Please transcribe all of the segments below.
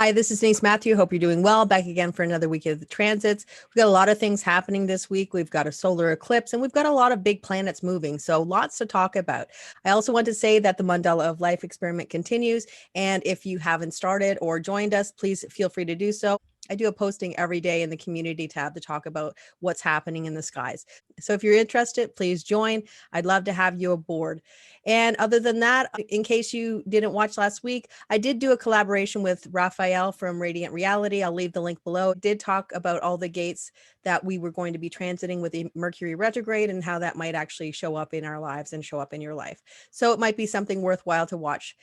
Hi, this is Denise Matthew. Hope you're doing well. Back again for another week of the transits. We've got a lot of things happening this week. We've got a solar eclipse and we've got a lot of big planets moving. So lots to talk about. I also want to say that the Mandala of Life experiment continues. And if you haven't started or joined us, please feel free to do so. I do a posting every day in the community tab to talk about what's happening in the skies. So if you're interested, please join. I'd love to have you aboard. And other than that, in case you didn't watch last week, I did do a collaboration with Raphael from Reydiant Reality. I'll leave the link below. I did talk about all the gates that we were going to be transiting with the Mercury retrograde and how that might actually show up in our lives and show up in your life. So it might be something worthwhile to watch.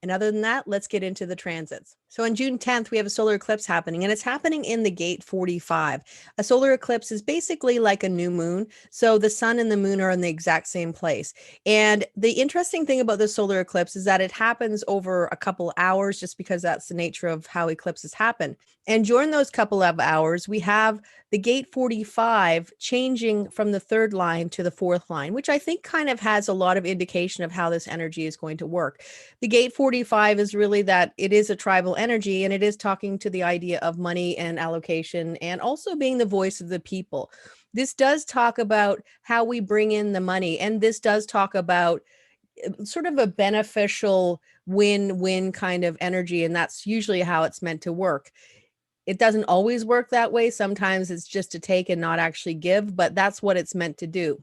And other than that, let's get into the transits. So on June 10th, we have a solar eclipse happening, and it's happening in the gate 45. A solar eclipse is basically like a new moon. So the sun and the moon are in the exact same place. And the interesting thing about the solar eclipse is that it happens over a couple hours, just because that's the nature of how eclipses happen. And during those couple of hours, we have the gate 45 changing from the third line to the fourth line, which I think kind of has a lot of indication of how this energy is going to work. The gate 45 is really that it is a tribal energy, and it is talking to the idea of money and allocation and also being the voice of the people. This does talk about how we bring in the money, and this does talk about sort of a beneficial win-win kind of energy, and that's usually how it's meant to work. It doesn't always work that way. Sometimes it's just to take and not actually give, but that's what it's meant to do.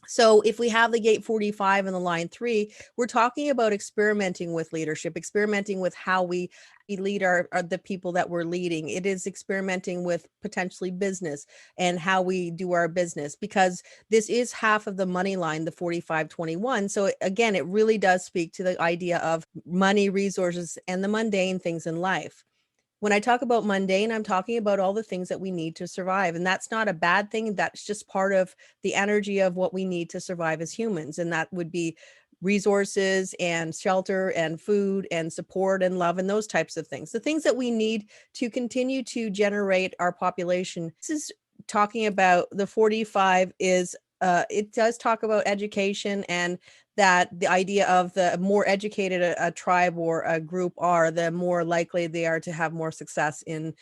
So if we have the gate 45 and the line 3, we're talking about experimenting with leadership, experimenting with how we lead the people that we're leading. It is experimenting with potentially business and how we do our business, because this is half of the money line, the 45-21. So again, it really does speak to the idea of money, resources, and the mundane things in life. When I talk about mundane, I'm talking about all the things that we need to survive. And that's not a bad thing. That's just part of the energy of what we need to survive as humans. And that would be resources and shelter and food and support and love and those types of things. The things that we need to continue to generate our population. This is talking about the 45 is it does talk about education, and that the idea of the more educated a tribe or a group are, the more likely they are to have more success in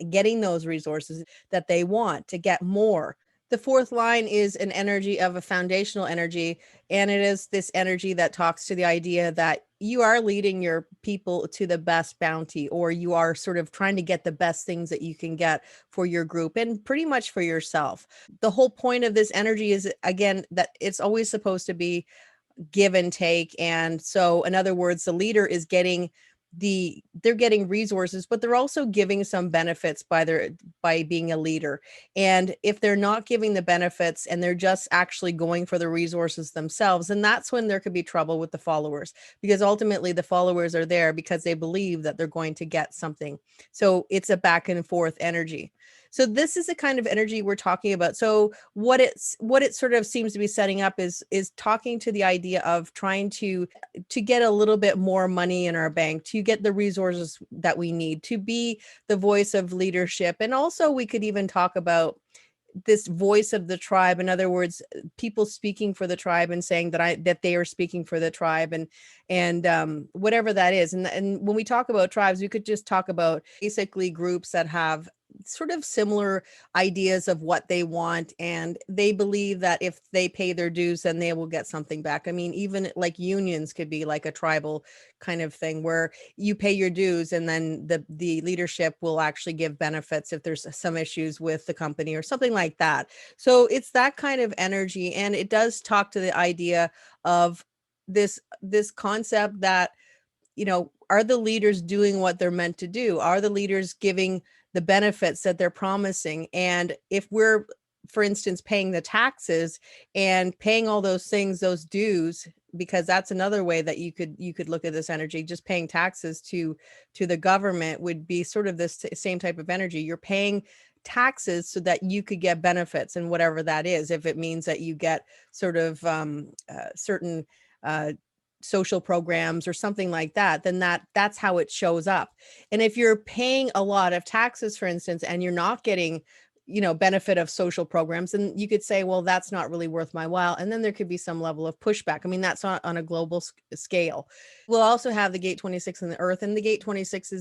getting those resources that they want to get more. The fourth line is an energy of a foundational energy, and it is this energy that talks to the idea that you are leading your people to the best bounty, or you are sort of trying to get the best things that you can get for your group and pretty much for yourself. The whole point of this energy is, again, that it's always supposed to be give and take. And so in other words, the leader is getting they're getting resources, but they're also giving some benefits by being a leader. And if they're not giving the benefits and they're just actually going for the resources themselves, then that's when there could be trouble with the followers, because ultimately the followers are there because they believe that they're going to get something. So it's a back and forth energy. So this is the kind of energy we're talking about. So what it sort of seems to be setting up is talking to the idea of trying to get a little bit more money in our bank, to get the resources that we need, to be the voice of leadership. And also we could even talk about this voice of the tribe. In other words, people speaking for the tribe and saying that they are speaking for the tribe, and whatever that is. And when we talk about tribes, we could just talk about basically groups that have sort of similar ideas of what they want, and they believe that if they pay their dues, then they will get something back. I mean, even like unions could be like a tribal kind of thing, where you pay your dues and then the leadership will actually give benefits if there's some issues with the company or something like that. So it's that kind of energy, and it does talk to the idea of this concept that, are the leaders doing what they're meant to do? Are the leaders giving the benefits that they're promising? And if we're, for instance, paying the taxes and paying all those things, those dues, because that's another way that you could look at this energy. Just paying taxes to the government would be sort of this same type of energy. You're paying taxes so that you could get benefits, and whatever that is. If it means that you get sort of certain social programs or something like that, then that's how it shows up. And if you're paying a lot of taxes, for instance, and you're not getting benefit of social programs. And you could say, well, that's not really worth my while. And then there could be some level of pushback. I mean, that's not on a global scale. We'll also have the gate 26 in the earth, and the gate 26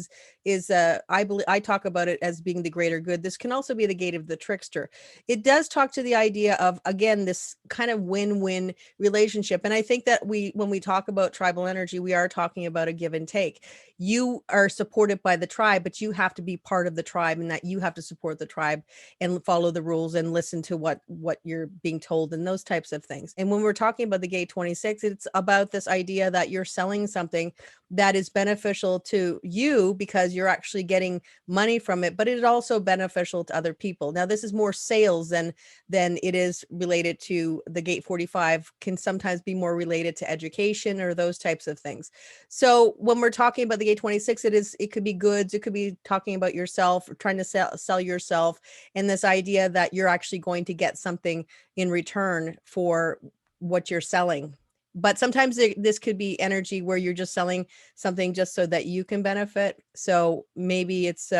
is I believe, I talk about it as being the greater good. This can also be the gate of the trickster. It does talk to the idea of, again, this kind of win-win relationship. And I think that when we talk about tribal energy, we are talking about a give and take. You are supported by the tribe, but you have to be part of the tribe, and that you have to support the tribe and follow the rules and listen to what you're being told and those types of things. And when we're talking about the gate 26, it's about this idea that you're selling something that is beneficial to you because you're actually getting money from it, but it is also beneficial to other people. Now, this is more sales than it is related to the gate 45, can sometimes be more related to education or those types of things. So when we're talking about the gate 26, it could be goods, it could be talking about yourself, or trying to sell yourself, and this idea that you're actually going to get something in return for what you're selling. But sometimes this could be energy where you're just selling something just so that you can benefit. So maybe it's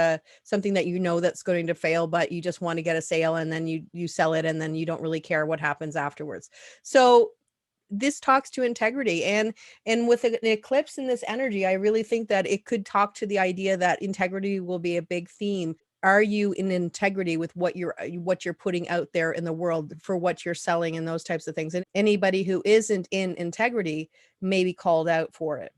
something that that's going to fail, but you just want to get a sale, and then you sell it, and then you don't really care what happens afterwards. So this talks to integrity, and with an eclipse in this energy, I really think that it could talk to the idea that integrity will be a big theme. Are you in integrity with what you're putting out there in the world for what you're selling and those types of things? And anybody who isn't in integrity may be called out for it.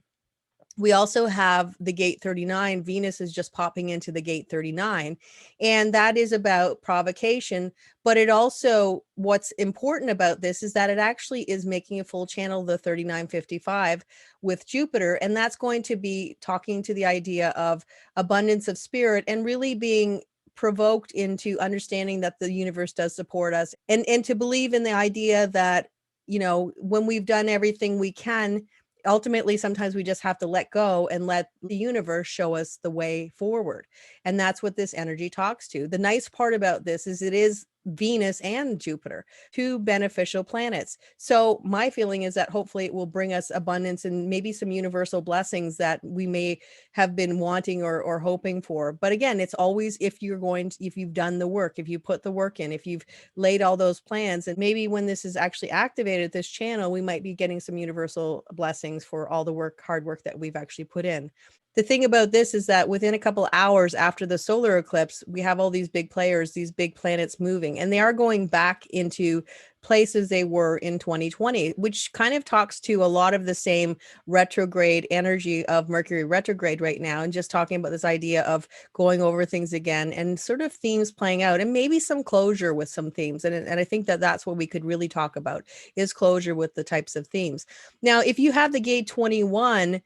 We also have the gate 39. Venus is just popping into the gate 39, and that is about provocation. But it also, what's important about this is that it actually is making a full channel, the 3955 with Jupiter, and that's going to be talking to the idea of abundance of spirit and really being provoked into understanding that the universe does support us, and to believe in the idea that, when we've done everything we can, ultimately sometimes we just have to let go and let the universe show us the way forward. And that's what this energy talks to. The nice part about this is it is Venus and Jupiter, two beneficial planets. So my feeling is that hopefully it will bring us abundance and maybe some universal blessings that we may have been wanting or hoping for. But again, it's always if you've done the work, if you put the work in, if you've laid all those plans, and maybe when this is actually activated, this channel, we might be getting some universal blessings for all the hard work that we've actually put in. The thing about this is that within a couple of hours after the solar eclipse, we have all these big players, these big planets moving, and they are going back into places they were in 2020, which kind of talks to a lot of the same retrograde energy of Mercury retrograde right now, and just talking about this idea of going over things again and sort of themes playing out, and maybe some closure with some themes. And I think that that's what we could really talk about, is closure with the types of themes. Now, if you have the gate 21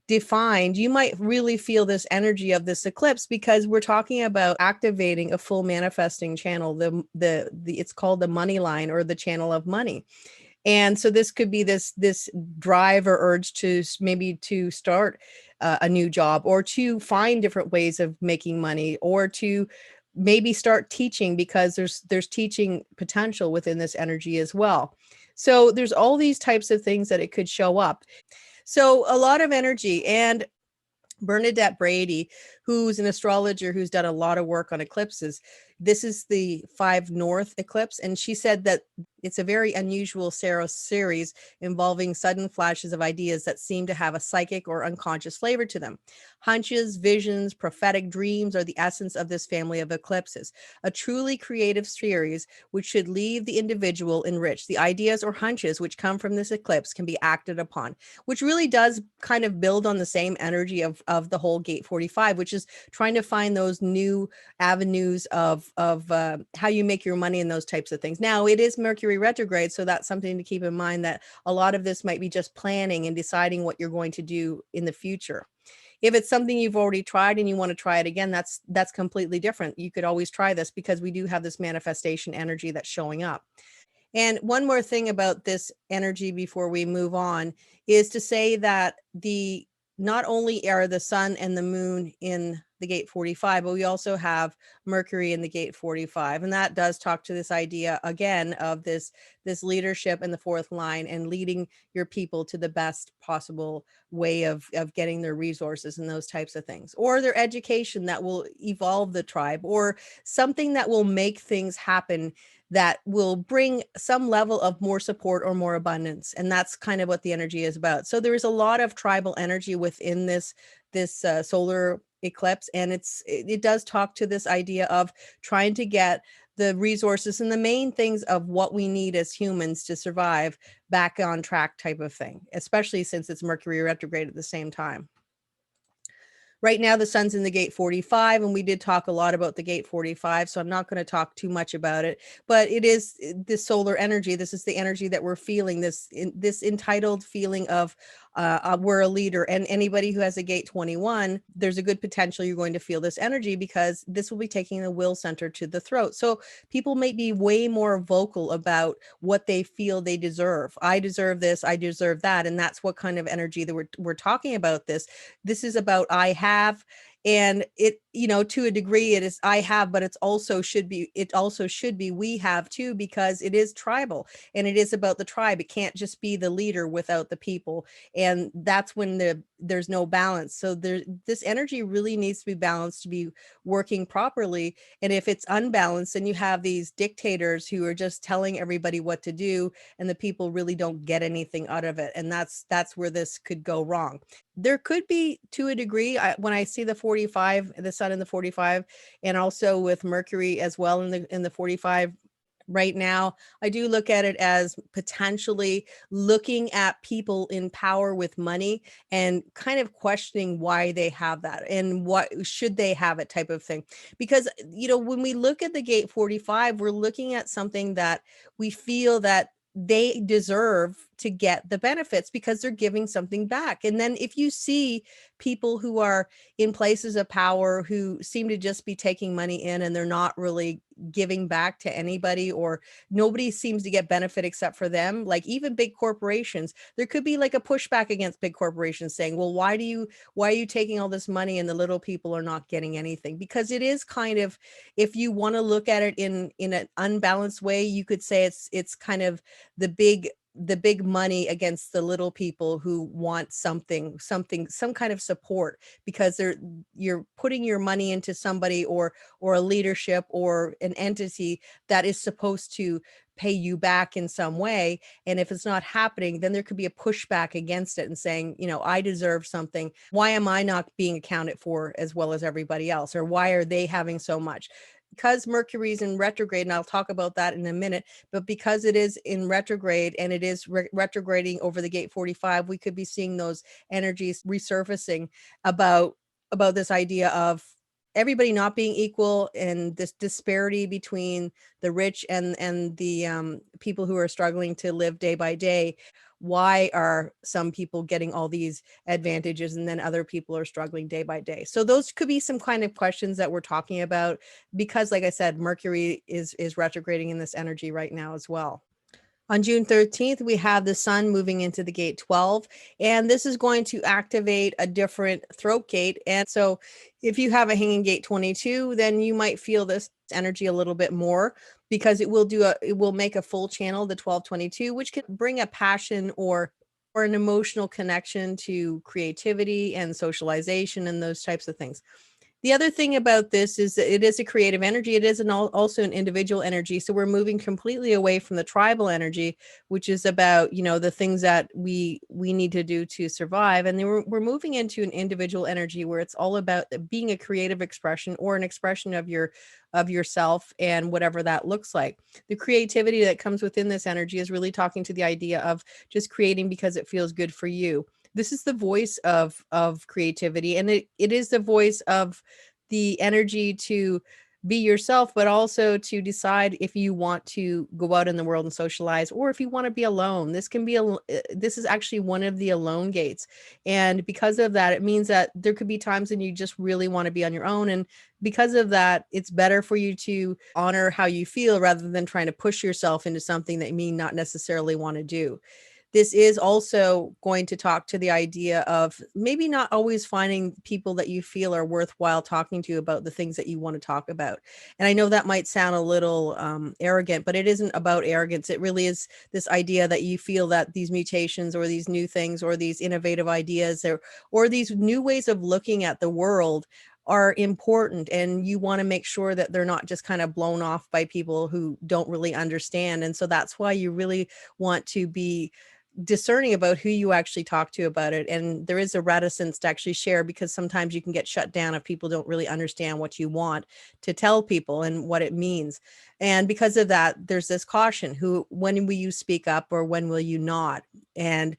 defined, you might really feel this energy of this eclipse, because we're talking about activating a full manifesting channel. The it's called the money line, or the channel of money. And so this could be this drive or urge to maybe to start a new job, or to find different ways of making money, or to maybe start teaching, because there's teaching potential within this energy as well. So there's all these types of things that it could show up. So a lot of energy. And Bernadette Brady, who's an astrologer who's done a lot of work on eclipses, this is the 5 North eclipse, and she said that it's a very unusual Saros series involving sudden flashes of ideas that seem to have a psychic or unconscious flavor to them. Hunches, visions, prophetic dreams are the essence of this family of eclipses, a truly creative series which should leave the individual enriched. The ideas or hunches which come from this eclipse can be acted upon, which really does kind of build on the same energy of the whole gate 45, which is trying to find those new avenues of how you make your money and those types of things. Now, it is Mercury retrograde, so that's something to keep in mind, that a lot of this might be just planning and deciding what you're going to do in the future. If it's something you've already tried and you want to try it again, that's completely different. You could always try this, because we do have this manifestation energy that's showing up. And one more thing about this energy before we move on is to say that not only are the sun and the moon in the gate 45, but we also have Mercury in the gate 45. And that does talk to this idea again of this leadership in the fourth line and leading your people to the best possible way of getting their resources and those types of things, or their education that will evolve the tribe, or something that will make things happen that will bring some level of more support or more abundance. And that's kind of what the energy is about. So there is a lot of tribal energy within this solar eclipse, and it does talk to this idea of trying to get the resources and the main things of what we need as humans to survive back on track type of thing, especially since it's Mercury retrograde at the same time. Right now, the sun's in the gate 45, and we did talk a lot about the gate 45, so I'm not going to talk too much about it, but it is this solar energy. This is the energy that we're feeling, this entitled feeling of we're a leader. And anybody who has a gate 21, there's a good potential you're going to feel this energy, because this will be taking the will center to the throat. So people may be way more vocal about what they feel they deserve. I deserve this, I deserve that. And that's what kind of energy that we're talking about this. This is about I have, and it, to a degree it is I have, but it also should be we have too, because it is tribal and it is about the tribe. It can't just be the leader without the people. And that's when there's no balance. So this energy really needs to be balanced to be working properly. And if it's unbalanced, then you have these dictators who are just telling everybody what to do, and the people really don't get anything out of it. And that's where this could go wrong. There could be, to a degree, when I see the 45, the sun in the 45, and also with Mercury as well in the 45 right now, I do look at it as potentially looking at people in power with money and kind of questioning why they have that and what should they have it type of thing. Because, when we look at the gate 45, we're looking at something that we feel that they deserve to get the benefits because they're giving something back. And then if you see people who are in places of power who seem to just be taking money in and they're not really giving back to anybody, or nobody seems to get benefit except for them, like even big corporations, there could be like a pushback against big corporations saying, well, why are you taking all this money and the little people are not getting anything? Because it is kind of, if you want to look at it in an unbalanced way, you could say it's kind of the big money against the little people who want some kind of support, because you're putting your money into somebody or a leadership or an entity that is supposed to pay you back in some way. And if it's not happening, then there could be a pushback against it and saying, I deserve something. Why am I not being accounted for as well as everybody else? Or why are they having so much? Because Mercury's in retrograde, and I'll talk about that in a minute, but because it is in retrograde and it is retrograding over the gate 45, we could be seeing those energies resurfacing about this idea of everybody not being equal, and this disparity between the rich and the people who are struggling to live day by day. Why are some people getting all these advantages and then other people are struggling day by day? So those could be some kind of questions that we're talking about, because like I said, Mercury is retrograding in this energy right now as well. On June 13th, we have the sun moving into the gate 12, and this is going to activate a different throat gate. And so if you have a hanging gate 22, then you might feel this energy a little bit more, because it will make a full channel, the 1222, which can bring a passion or an emotional connection to creativity and socialization and those types of things. The other thing about this is that it is a creative energy. It is also an individual energy. So we're moving completely away from the tribal energy, which is about, the things that we need to do to survive. And then we're moving into an individual energy where it's all about being a creative expression or an expression of yourself and whatever that looks like. The creativity that comes within this energy is really talking to the idea of just creating because it feels good for you. This is the voice of creativity, and it is the voice of the energy to be yourself, but also to decide if you want to go out in the world and socialize, or if you want to be alone. This is actually one of the alone gates. And because of that, it means that there could be times when you just really want to be on your own. And because of that, it's better for you to honor how you feel rather than trying to push yourself into something that you may not necessarily want to do. this is also going to talk to the idea of maybe not always finding people that you feel are worthwhile talking to about the things that you want to talk about. And I know that might sound a little arrogant, but it isn't about arrogance. It really is this idea that you feel that these mutations or these new things or these innovative ideas or these new ways of looking at the world are important, and you want to make sure that they're not just kind of blown off by people who don't really understand. And so that's why you really want to be discerning about who you actually talk to about it. And there is a reticence to actually share, because sometimes you can get shut down if people don't really understand what you want to tell people and what it means. And because of that, there's this caution: when will you speak up, or when will you not? And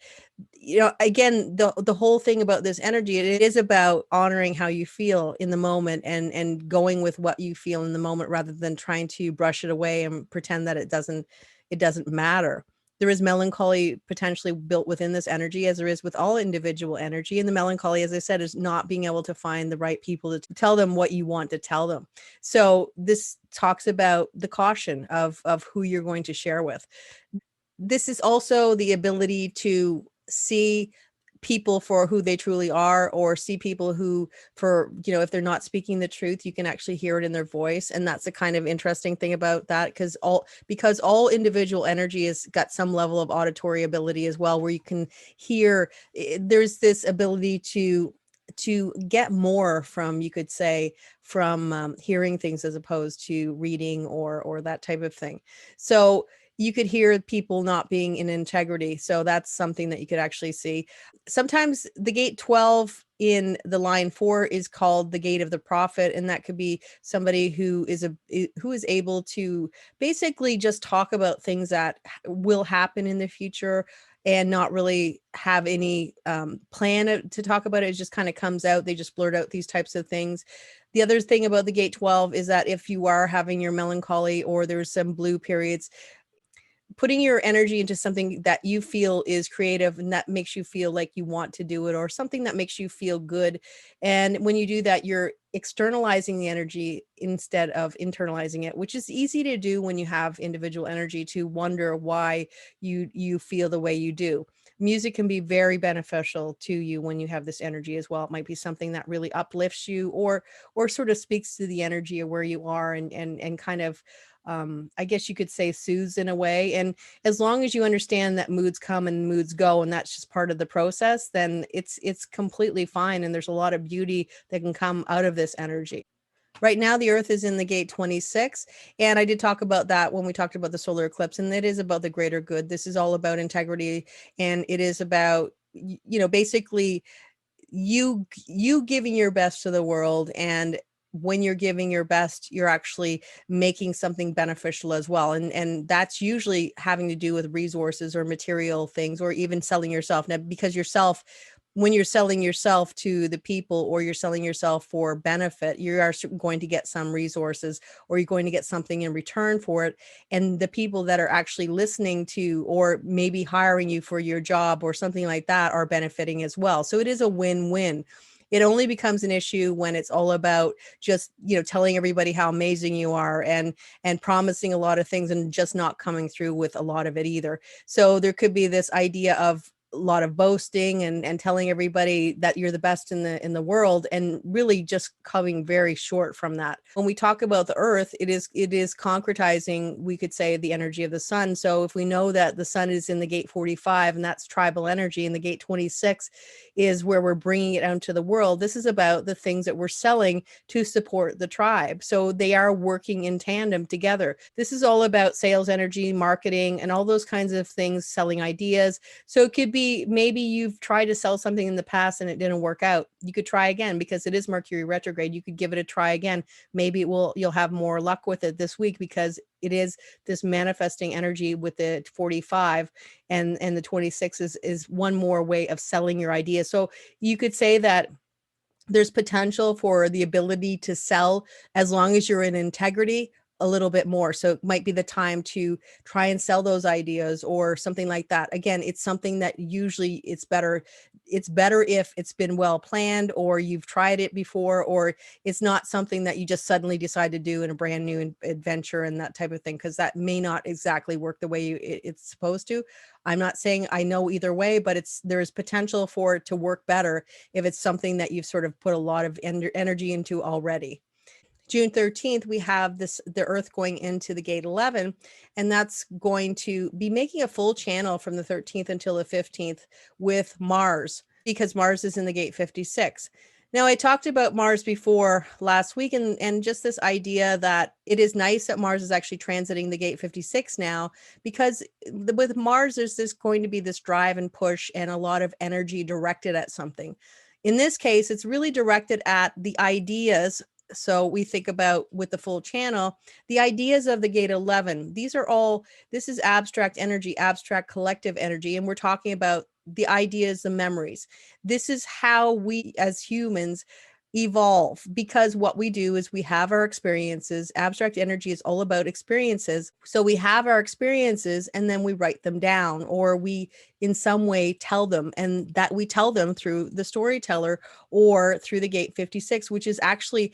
again, the whole thing about this energy, it is about honoring how you feel in the moment, and going with what you feel in the moment, rather than trying to brush it away and pretend that it doesn't matter. There is melancholy potentially built within this energy, as there is with all individual energy. And the melancholy, as I said, is not being able to find the right people to tell them what you want to tell them. So this talks about the caution of who you're going to share with. This is also the ability to see people for who they truly are, or see people who, for if they're not speaking the truth, you can actually hear it in their voice. And that's the kind of interesting thing about that, because all individual energy has got some level of auditory ability as well, where you can hear. There's this ability to get more from, you could say, from hearing things as opposed to reading or that type of thing. So you could hear people not being in integrity. So that's something that you could actually see. Sometimes the gate 12 in the line 4 is called the gate of the prophet, and that could be somebody who is able to basically just talk about things that will happen in the future, and not really have any plan to talk about it. It just kind of comes out. They just blurt out these types of things. The other thing about the gate 12 is that if you are having your melancholy, or there's some blue periods, putting your energy into something that you feel is creative and that makes you feel like you want to do it, or something that makes you feel good. And when you do that, you're externalizing the energy instead of internalizing it, which is easy to do when you have individual energy, to wonder why you feel the way you do. Music can be very beneficial to you when you have this energy as well. It might be something that really uplifts you, or sort of speaks to the energy of where you are, and kind of I guess you could say soothes in a way. And as long as you understand that moods come and moods go, and that's just part of the process, then it's completely fine. And there's a lot of beauty that can come out of this energy. Right now, the Earth is in the gate 26. And I did talk about that when we talked about the solar eclipse. And it is about the greater good. This is all about integrity. And it is about, basically you giving your best to the world. And when you're giving your best, you're actually making something beneficial as well. And that's usually having to do with resources or material things, or even selling yourself. Now, because when you're selling yourself to the people, or you're selling yourself for benefit, you are going to get some resources, or you're going to get something in return for it. And the people that are actually listening to, or maybe hiring you for your job or something like that, are benefiting as well. So it is a win-win. It only becomes an issue when it's all about just, telling everybody how amazing you are, and promising a lot of things, and just not coming through with a lot of it either. So there could be this idea of a lot of boasting, and telling everybody that you're the best in the world, and really just coming very short from that. When we talk about the Earth, it is concretizing, we could say, the energy of the sun. So if we know that the sun is in the gate 45, and that's tribal energy, and the gate 26 is where we're bringing it out into the world, this is about the things that we're selling to support the tribe. So they are working in tandem together. This is all about sales energy, marketing, and all those kinds of things, selling ideas. So it could be, maybe you've tried to sell something in the past and it didn't work out. You could try again, because it is Mercury retrograde. You could give it a try again. Maybe you'll have more luck with it this week, because it is this manifesting energy with the 45, and the 26 is one more way of selling your idea. So you could say that there's potential for the ability to sell, as long as you're in integrity, a little bit more. So it might be the time to try and sell those ideas, or something like that. Again, it's something that usually it's better it's better if it's been well planned, or you've tried it before, or it's not something that you just suddenly decide to do in a brand new adventure and that type of thing, because that may not exactly work the way it's supposed to. I'm not saying I know either way, but there's potential for it to work better if it's something that you've sort of put a lot of energy into already. June 13th, we have the Earth going into the gate 11, and that's going to be making a full channel from the 13th until the 15th with Mars, because Mars is in the gate 56. Now, I talked about Mars before last week, and just this idea that it is nice that Mars is actually transiting the gate 56 now, because with Mars, there's going to be this drive and push and a lot of energy directed at something. In this case, it's really directed at the ideas. So we think about with the full channel, the ideas of the gate 11. This is abstract energy, abstract collective energy. And we're talking about the ideas, the memories. This is how we as humans evolve, because what we do is we have our experiences. Abstract energy is all about experiences. So we have our experiences and then we write them down, or we in some way tell them, and that we tell them through the storyteller or through the gate 56, which is actually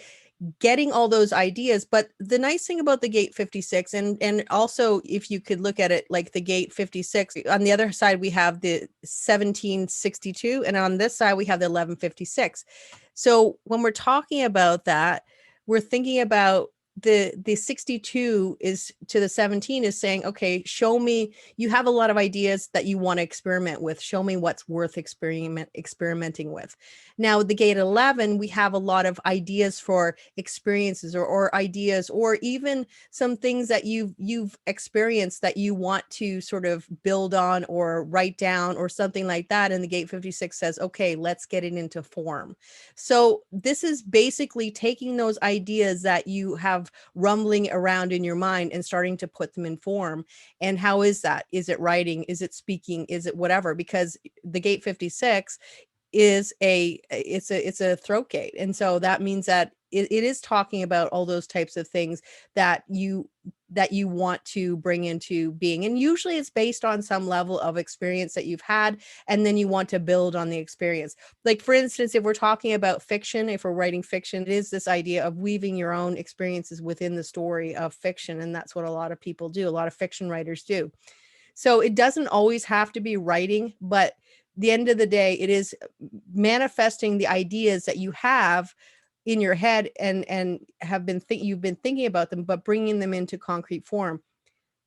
getting all those ideas. But the nice thing about the gate 56, and also if you could look at it like the gate 56, on the other side we have the 1762, and on this side we have the 1156. So when we're talking about that, we're thinking about the 62 is to the 17 is saying, okay, show me, you have a lot of ideas that you want to experiment with, show me what's worth experimenting with. Now the gate 11, we have a lot of ideas for experiences, or ideas, or even some things that you've experienced that you want to sort of build on or write down or something like that. And the gate 56 says, okay, let's get it into form. So this is basically taking those ideas that you have rumbling around in your mind and starting to put them in form. And how is that? Is it writing? Is it speaking? Is it whatever? Because the gate 56 is it's a throat gate. And so that means that it is talking about all those types of things that you want to bring into being. And usually it's based on some level of experience that you've had, and then you want to build on the experience. Like, for instance, if we're talking about fiction, if we're writing fiction, it is this idea of weaving your own experiences within the story of fiction. And that's what a lot of people do. A lot of fiction writers do. So it doesn't always have to be writing, but the end of the day, it is manifesting the ideas that you have in your head and have been you've been thinking about them, but bringing them into concrete form.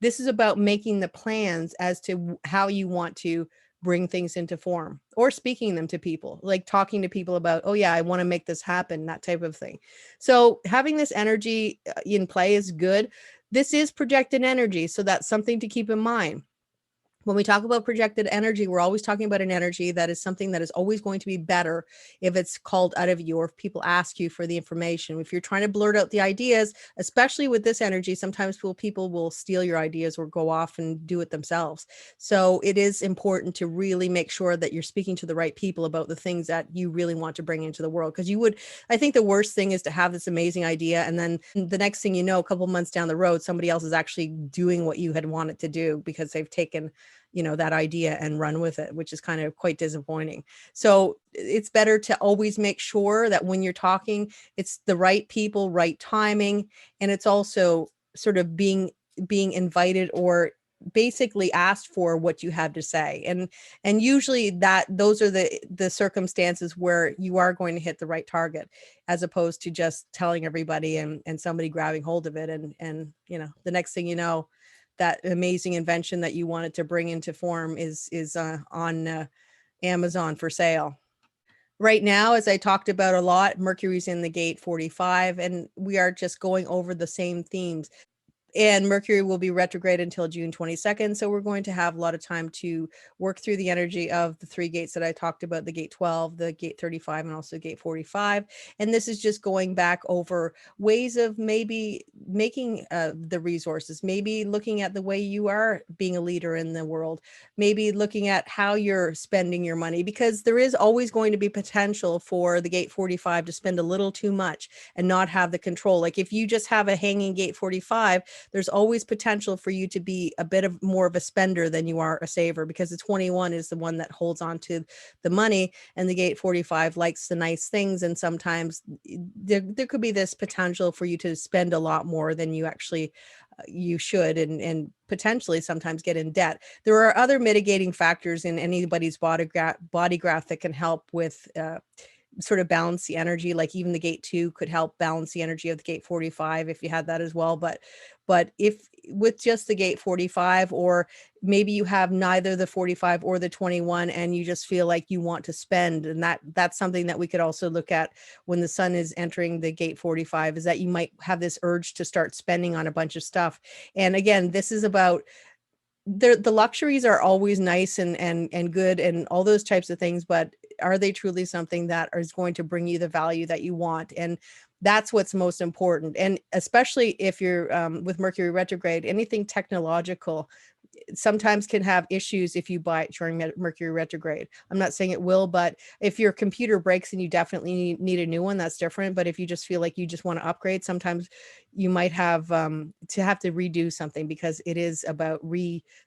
This is about making the plans as to how you want to bring things into form, or speaking them to people, like talking to people about, oh yeah, I want to make this happen, that type of thing. So having this energy in play is good. This is projected energy, so that's something to keep in mind. When we talk about projected energy, we're always talking about an energy that is something that is always going to be better if it's called out of you, or if people ask you for the information. If you're trying to blurt out the ideas, especially with this energy, sometimes people will steal your ideas or go off and do it themselves. So it is important to really make sure that you're speaking to the right people about the things that you really want to bring into the world. Because I think the worst thing is to have this amazing idea, and then the next thing you know, a couple months down the road, somebody else is actually doing what you had wanted to do, because they've taken that idea and run with it, which is kind of quite disappointing. So it's better to always make sure that when you're talking, it's the right people, right timing, and it's also sort of being invited or basically asked for what you have to say. And usually those are the circumstances where you are going to hit the right target, as opposed to just telling everybody and somebody grabbing hold of it, and the next thing you know, that amazing invention that you wanted to bring into form is on Amazon for sale. Right now, as I talked about a lot, Mercury's in the gate 45, and we are just going over the same themes. And Mercury will be retrograde until June 22nd. So we're going to have a lot of time to work through the energy of the three gates that I talked about, the gate 12, the gate 35, and also gate 45. And this is just going back over ways of maybe making the resources, maybe looking at the way you are being a leader in the world, maybe looking at how you're spending your money, because there is always going to be potential for the gate 45 to spend a little too much and not have the control. Like if you just have a hanging gate 45, there's always potential for you to be a bit of more of a spender than you are a saver, because the 21 is the one that holds on to the money, and the gate 45 likes the nice things. And sometimes there could be this potential for you to spend a lot more than you actually you should, and potentially sometimes get in debt. There are other mitigating factors in anybody's body graph that can help with sort of balance the energy. Like even the gate 2 could help balance the energy of the gate 45 if you had that as well. But if with just the gate 45, or maybe you have neither the 45 or the 21 and you just feel like you want to spend, and that's something that we could also look at when the sun is entering the gate 45, is that you might have this urge to start spending on a bunch of stuff. And again, this is about the luxuries are always nice and good and all those types of things, but are they truly something that is going to bring you the value that you want? And that's what's most important. And especially if you're with Mercury retrograde, anything technological sometimes can have issues if you buy it during Mercury retrograde. I'm not saying it will, but if your computer breaks and you definitely need a new one, that's different. But if you just feel like you just want to upgrade, sometimes you might have to redo something, because it is about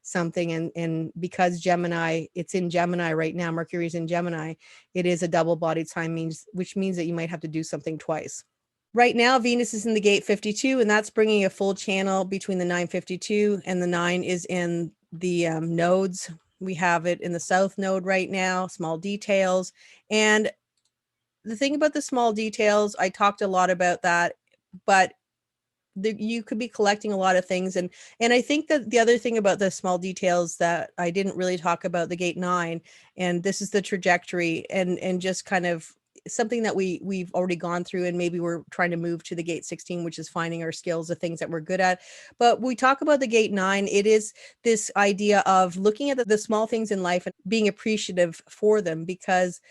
something. And because Gemini, it's in Gemini right now, Mercury's in Gemini, it is a double bodied sign, which means that you might have to do something twice. Right now, Venus is in the gate 52, and that's bringing a full channel between the 952 and the 9 is in the nodes. We have it in the south node right now, small details. And the thing about the small details, I talked a lot about that, but you could be collecting a lot of things. And I think that the other thing about the small details that I didn't really talk about, the gate 9, and this is the trajectory and just kind of something that we've already gone through, and maybe we're trying to move to the gate 16, which is finding our skills, the things that we're good at. But we talk about the gate 9, it is this idea of looking at the small things in life and being appreciative for them, because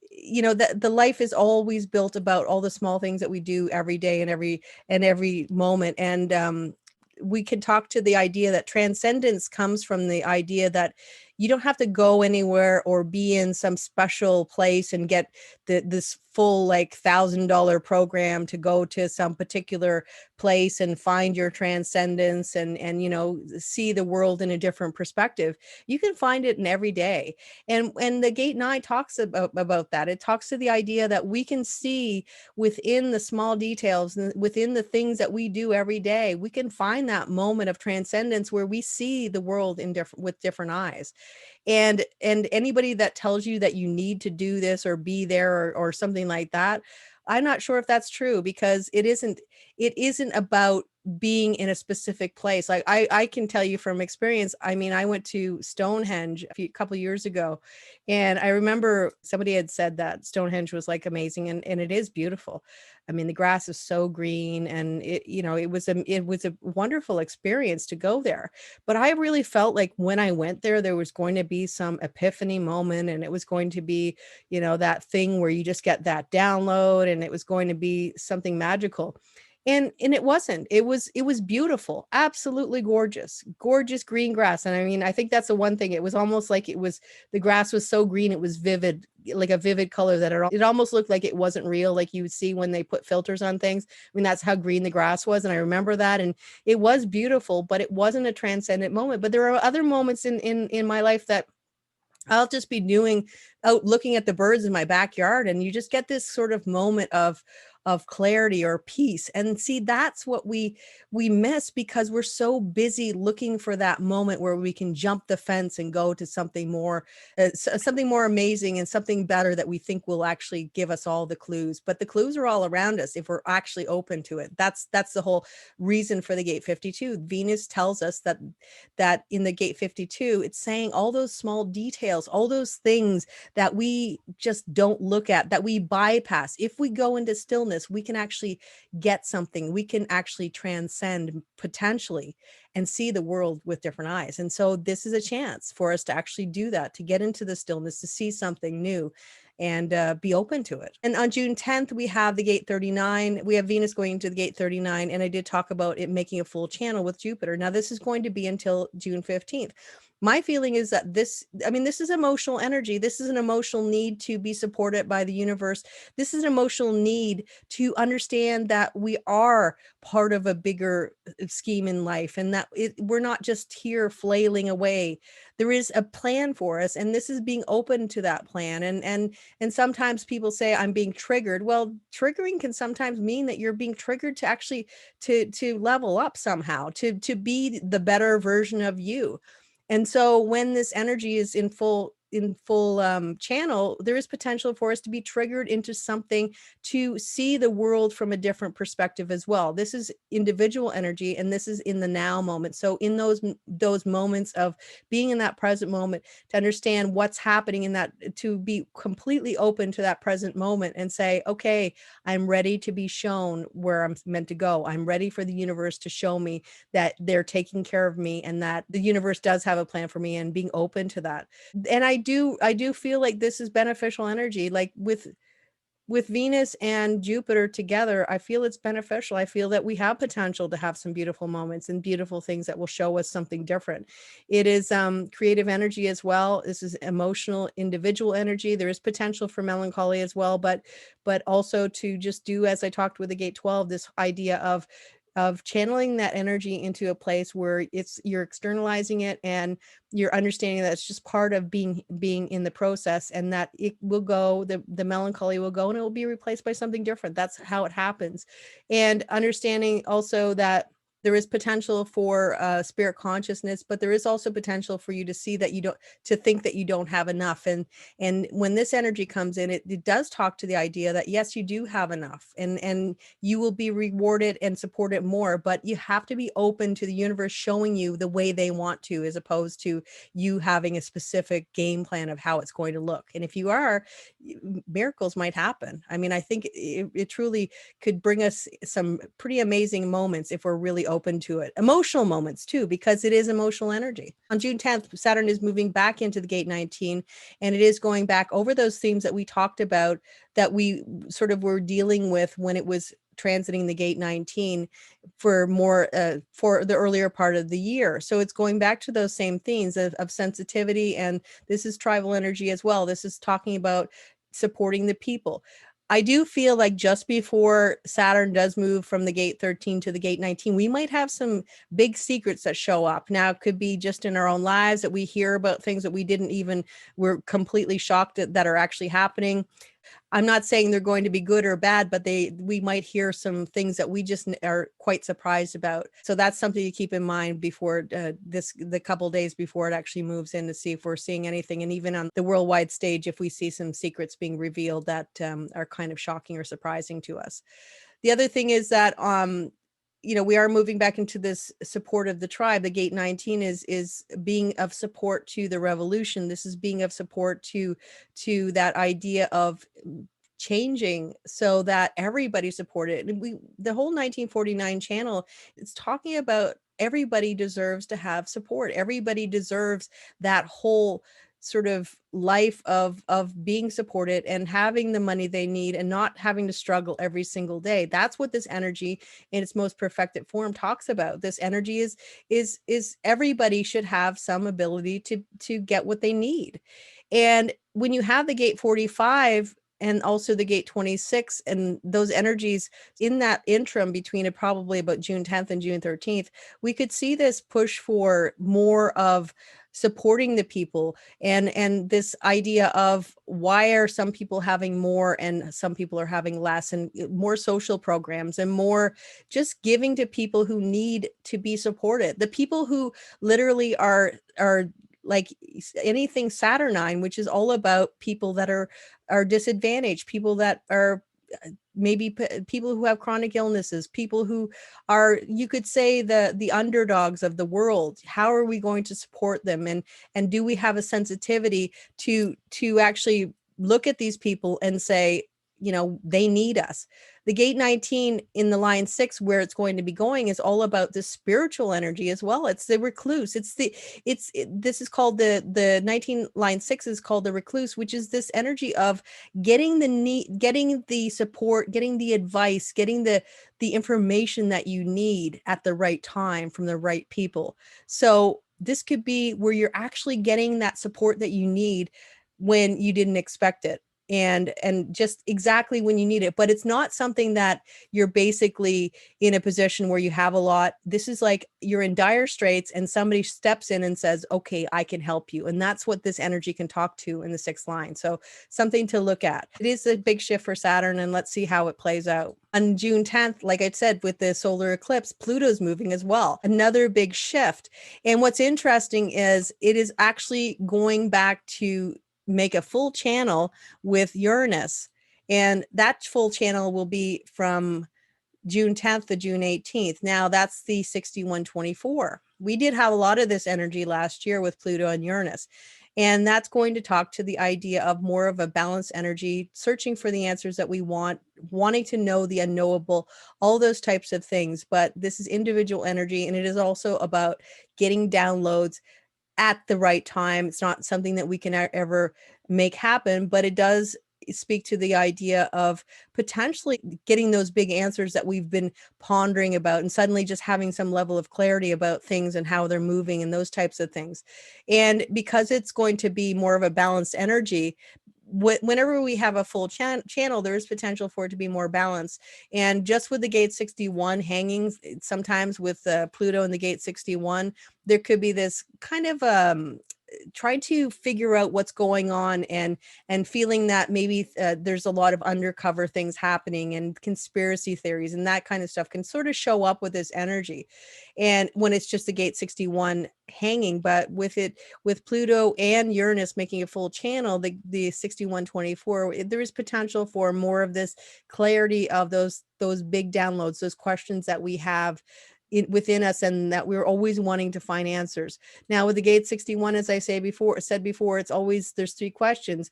the life is always built about all the small things that we do every day and every moment. And we can talk to the idea that transcendence comes from the idea that you don't have to go anywhere or be in some special place and get this full like $1,000 program to go to some particular place and find your transcendence and see the world in a different perspective. You can find it in every day. And the gate 9 talks about that. It talks to the idea that we can see within the small details, within the things that we do every day, we can find that moment of transcendence where we see the world with different eyes. And anybody that tells you that you need to do this or be there or something like that, I'm not sure if that's true, because it isn't about being in a specific place. Like I can tell you from experience. I mean, I went to Stonehenge a couple of years ago, and I remember somebody had said that Stonehenge was like amazing, and it is beautiful. I mean, the grass is so green, and it was a wonderful experience to go there. But I really felt like when I went there was going to be some epiphany moment, and it was going to be, that thing where you just get that download, and it was going to be something magical. And it wasn't. It was beautiful, absolutely gorgeous green grass. And I mean, I think that's the one thing. It was almost like the grass was so green, it was vivid, like a vivid color, that it almost looked like it wasn't real, like you would see when they put filters on things. I mean, that's how green the grass was. And I remember that, and it was beautiful, but it wasn't a transcendent moment. But there are other moments in my life that I'll just be out looking at the birds in my backyard, and you just get this sort of moment of clarity or peace. And see, that's what we miss, because we're so busy looking for that moment where we can jump the fence and go to something more amazing and something better that we think will actually give us all the clues. But the clues are all around us if we're actually open to it. That's the whole reason for the gate 52. Venus tells us that in the gate 52, it's saying all those small details, all those things that we just don't look at, that we bypass. If we go into stillness, we can actually get something. We can actually transcend potentially and see the world with different eyes. And so this is a chance for us to actually do that, to get into the stillness, to see something new. be open to it. And on June 10th, we have the gate 39. We have Venus going into the gate 39. And I did talk about it making a full channel with Jupiter. Now, this is going to be until June 15th. My feeling is that this is emotional energy. This is an emotional need to be supported by the universe. This is an emotional need to understand that we are part of a bigger scheme in life, and that we're not just here flailing away. There is a plan for us, and this is being open to that plan. And sometimes people say, I'm being triggered. Well, triggering can sometimes mean that you're being triggered to actually to level up somehow, to be the better version of you. And so when this energy is in full channel, there is potential for us to be triggered into something, to see the world from a different perspective as well. This is individual energy, and this is in the now moment. So in those moments of being in that present moment, to understand what's happening in that, to be completely open to that present moment and say, okay, I'm ready to be shown where I'm meant to go. I'm ready for the universe to show me that they're taking care of me, and that the universe does have a plan for me, and being open to that. And I do feel like this is beneficial energy, like with Venus and Jupiter together. I feel it's beneficial. I feel that we have potential to have some beautiful moments and beautiful things that will show us something different. It is creative energy as well. This is emotional, individual energy. There is potential for melancholy as well, but also to just do, as I talked with the gate 12, this idea of channeling that energy into a place where you're externalizing it, and you're understanding that it's just part of being in the process, and that it will go, the melancholy will go, and it will be replaced by something different. That's how it happens. And understanding also that there is potential for spirit consciousness, but there is also potential for you to see that to think that you don't have enough. And when this energy comes in, it does talk to the idea that yes, you do have enough, and you will be rewarded and supported more, but you have to be open to the universe showing you the way they want to, as opposed to you having a specific game plan of how it's going to look. And if you are, miracles might happen. I mean, I think it truly could bring us some pretty amazing moments if we're really open to it. Emotional moments too, because it is emotional energy. On June 10th, Saturn is moving back into the gate 19, and it is going back over those themes that we talked about, that we sort of were dealing with when it was transiting the gate 19 for more for the earlier part of the year. So it's going back to those same themes of sensitivity, and this is tribal energy as well. This is talking about supporting the people. I do feel like just before Saturn does move from the gate 13 to the gate 19, we might have some big secrets that show up. Now, it could be just in our own lives that we hear about things that we didn't even, we're completely shocked that are actually happening. I'm not saying they're going to be good or bad, but we might hear some things that we just are quite surprised about. So that's something to keep in mind before the couple days before it actually moves in, to see if we're seeing anything. And even on the worldwide stage, if we see some secrets being revealed that are kind of shocking or surprising to us. The other thing is that we are moving back into this support of the tribe. The gate 19 is being of support to the revolution. This is being of support to that idea of changing so that everybody supported. And the whole 1949 channel is talking about everybody deserves to have support. Everybody deserves that whole sort of life of being supported and having the money they need and not having to struggle every single day. That's what this energy in its most perfected form talks about. This energy is everybody should have some ability to get what they need. And when you have the gate 45 and also the gate 26 and those energies in that interim between probably about June 10th and June 13th, we could see this push for more of supporting the people, and this idea of why are some people having more and some people are having less, and more social programs and more just giving to people who need to be supported. The people who literally are like anything Saturnine, which is all about people that are disadvantaged, people that are maybe people who have chronic illnesses, people who are, you could say, the underdogs of the world. How are we going to support them? And do we have a sensitivity to actually look at these people and say, they need us? The gate 19 in the line 6, where it's going to be going, is all about the spiritual energy as well. It's the recluse. This is called the 19 line 6 is called the recluse, which is this energy of getting the support, getting the advice, getting the information that you need at the right time from the right people. So this could be where you're actually getting that support that you need when you didn't expect it, and just exactly when you need it. But it's not something that you're basically in a position where you have a lot. This is like you're in dire straits and somebody steps in and says, okay, I can help you. And that's what this energy can talk to in the 6th line. So something to look at. It is a big shift for Saturn, and let's see how it plays out. On June 10th, like I said, with the solar eclipse, Pluto's moving as well. Another big shift. And what's interesting is it is actually going back to make a full channel with Uranus. And that full channel will be from June 10th to June 18th. Now that's the 6124. We did have a lot of this energy last year with Pluto and Uranus. And that's going to talk to the idea of more of a balanced energy, searching for the answers that we want, wanting to know the unknowable, all those types of things. But this is individual energy, and it is also about getting downloads at the right time. It's not something that we can ever make happen, but it does speak to the idea of potentially getting those big answers that we've been pondering about, and suddenly just having some level of clarity about things and how they're moving and those types of things. And because it's going to be more of a balanced energy, whenever we have a full channel, there is potential for it to be more balanced. And just with the gate 61 hanging, sometimes with Pluto and the gate 61, there could be this kind of trying to figure out what's going on, and feeling that maybe there's a lot of undercover things happening, and conspiracy theories and that kind of stuff can sort of show up with this energy. And when it's just the gate 61 hanging, but with Pluto and Uranus making a full channel, the 6124, there is potential for more of this clarity of those big downloads, those questions that we have within us, and that we're always wanting to find answers. Now with the gate 61, as I said before, it's always, there's 3 questions.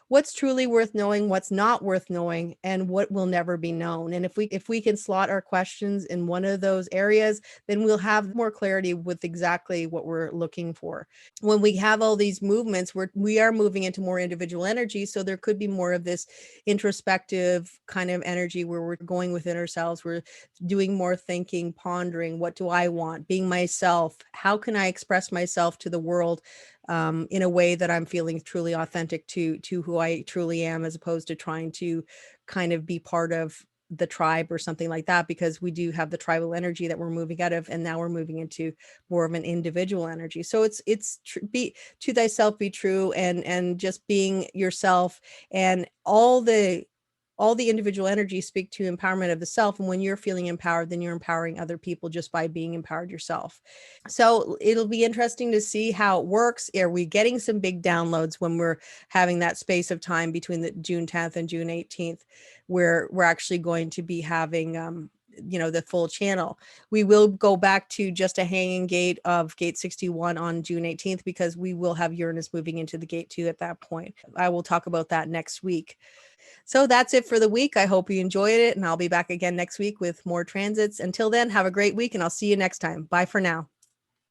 What's truly worth knowing, what's not worth knowing, and what will never be known. And if we can slot our questions in one of those areas, then we'll have more clarity with exactly what we're looking for. When we have all these movements, we are moving into more individual energy, so there could be more of this introspective kind of energy where we're going within ourselves, we're doing more thinking, pondering, what do I want, being myself, how can I express myself to the world in a way that I'm feeling truly authentic to who I truly am, as opposed to trying to kind of be part of the tribe or something like that, because we do have the tribal energy that we're moving out of, and now we're moving into more of an individual energy. So it's be to thyself be true, and just being yourself, and all the individual energies speak to empowerment of the self. And when you're feeling empowered, then you're empowering other people just by being empowered yourself. So it'll be interesting to see how it works. Are we getting some big downloads when we're having that space of time between the June 10th and June 18th, where we're actually going to be having the full channel? We will go back to just a hanging gate of gate 61 on June 18th, because we will have Uranus moving into the gate 2 at that point. I will talk about that next week. So that's it for the week. I hope you enjoyed it, and I'll be back again next week with more transits. Until then, have a great week, and I'll see you next time. Bye for now.